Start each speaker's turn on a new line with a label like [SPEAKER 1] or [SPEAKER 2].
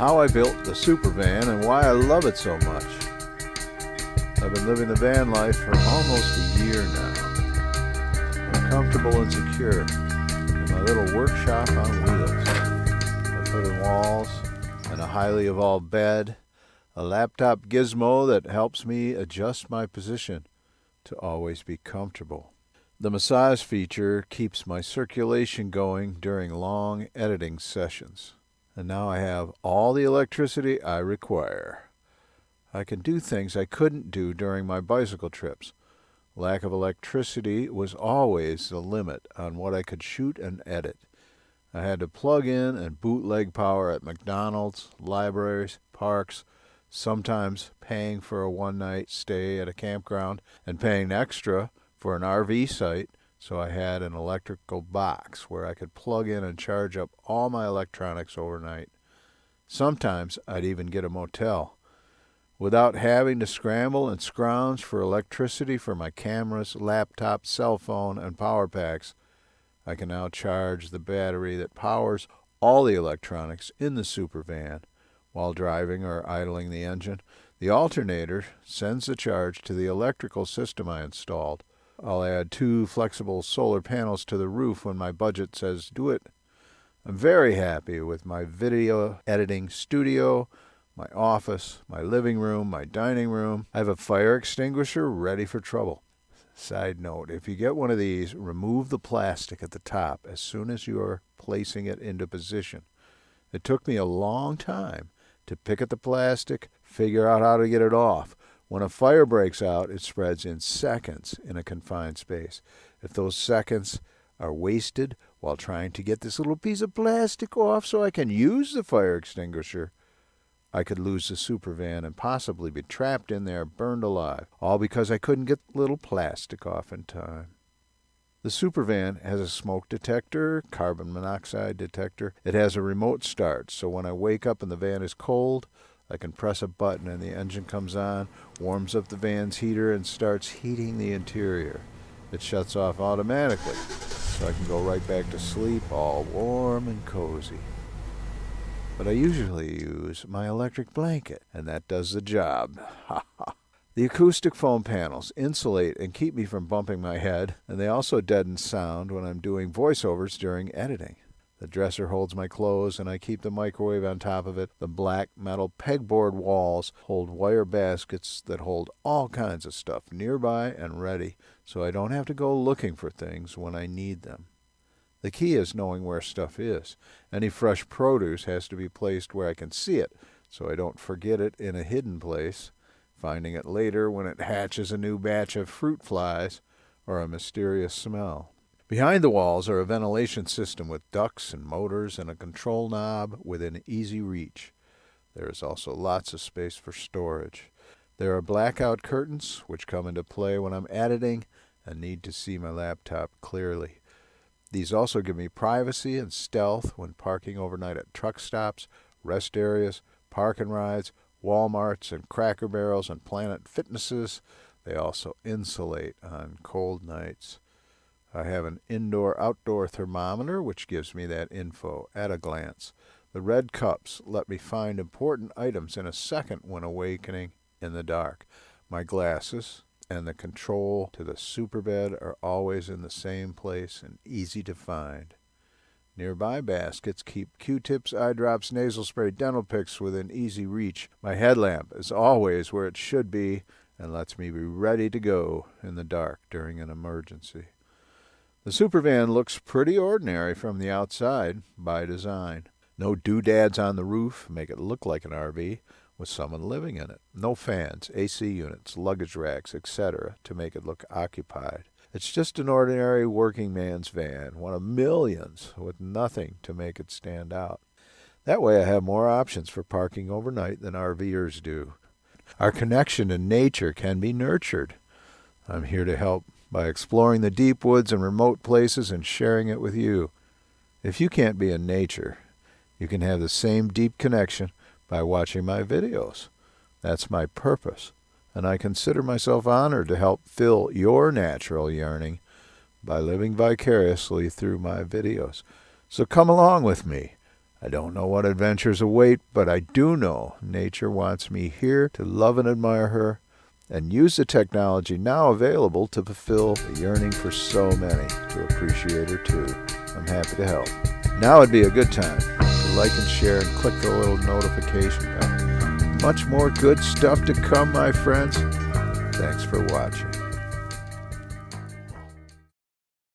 [SPEAKER 1] how I built the supervan and why I love it so much. I've been living the van life for almost a year now. I'm comfortable and secure in my little workshop on wheels. I put in walls and a highly evolved bed, a laptop gizmo that helps me adjust my position to always be comfortable. The massage feature keeps my circulation going during long editing sessions. And now I have all the electricity I require. I can do things I couldn't do during my bicycle trips. Lack of electricity was always the limit on what I could shoot and edit. I had to plug in and bootleg power at McDonald's, libraries, parks, sometimes paying for a one-night stay at a campground and paying extra for an RV site, so I had an electrical box where I could plug in and charge up all my electronics overnight. Sometimes I'd even get a motel. Without having to scramble and scrounge for electricity for my cameras, laptop, cell phone, and power packs, I can now charge the battery that powers all the electronics in the supervan while driving or idling the engine. The alternator sends the charge to the electrical system I installed. I'll add 2 flexible solar panels to the roof when my budget says do it. I'm very happy with my video editing studio, my office, my living room, my dining room. I have a fire extinguisher ready for trouble. Side note, if you get one of these, remove the plastic at the top as soon as you're placing it into position. It took me a long time to pick at the plastic, figure out how to get it off. When a fire breaks out, it spreads in seconds in a confined space. If those seconds are wasted while trying to get this little piece of plastic off so I can use the fire extinguisher, I could lose the supervan and possibly be trapped in there, burned alive, all because I couldn't get the little plastic off in time. The supervan has a smoke detector, carbon monoxide detector. It has a remote start, so when I wake up and the van is cold, I can press a button and the engine comes on, warms up the van's heater, and starts heating the interior. It shuts off automatically, so I can go right back to sleep all warm and cozy. But I usually use my electric blanket, and that does the job. Ha ha. The acoustic foam panels insulate and keep me from bumping my head, and they also deaden sound when I'm doing voiceovers during editing. The dresser holds my clothes, and I keep the microwave on top of it. The black metal pegboard walls hold wire baskets that hold all kinds of stuff nearby and ready, so I don't have to go looking for things when I need them. The key is knowing where stuff is. Any fresh produce has to be placed where I can see it, so I don't forget it in a hidden place, finding it later when it hatches a new batch of fruit flies or a mysterious smell. Behind the walls are a ventilation system with ducts and motors and a control knob within easy reach. There is also lots of space for storage. There are blackout curtains, which come into play when I'm editing and need to see my laptop clearly. These also give me privacy and stealth when parking overnight at truck stops, rest areas, park and rides, Walmarts and Cracker Barrels and Planet Fitnesses. They also insulate on cold nights. I have an indoor-outdoor thermometer, which gives me that info at a glance. The red cups let me find important items in a second when awakening in the dark. My glasses and the control to the superbed are always in the same place and easy to find. Nearby baskets keep Q-tips, eye drops, nasal spray, dental picks within easy reach. My headlamp is always where it should be and lets me be ready to go in the dark during an emergency. The supervan looks pretty ordinary from the outside by design. No doodads on the roof make it look like an RV with someone living in it. No fans, AC units, luggage racks, etc. to make it look occupied. It's just an ordinary working man's van, one of millions, with nothing to make it stand out. That way I have more options for parking overnight than RVers do. Our connection to nature can be nurtured. I'm here to help by exploring the deep woods and remote places and sharing it with you. If you can't be in nature, you can have the same deep connection by watching my videos. That's my purpose, and I consider myself honored to help fill your natural yearning by living vicariously through my videos. So come along with me I don't know what adventures await, but I do know nature wants me here to love and admire her and use the technology now available to fulfill the yearning for so many to appreciate her too. I'm happy to help. Now would be a good time to like and share and click the little notification bell. Much more good stuff to come, my friends. Thanks for watching.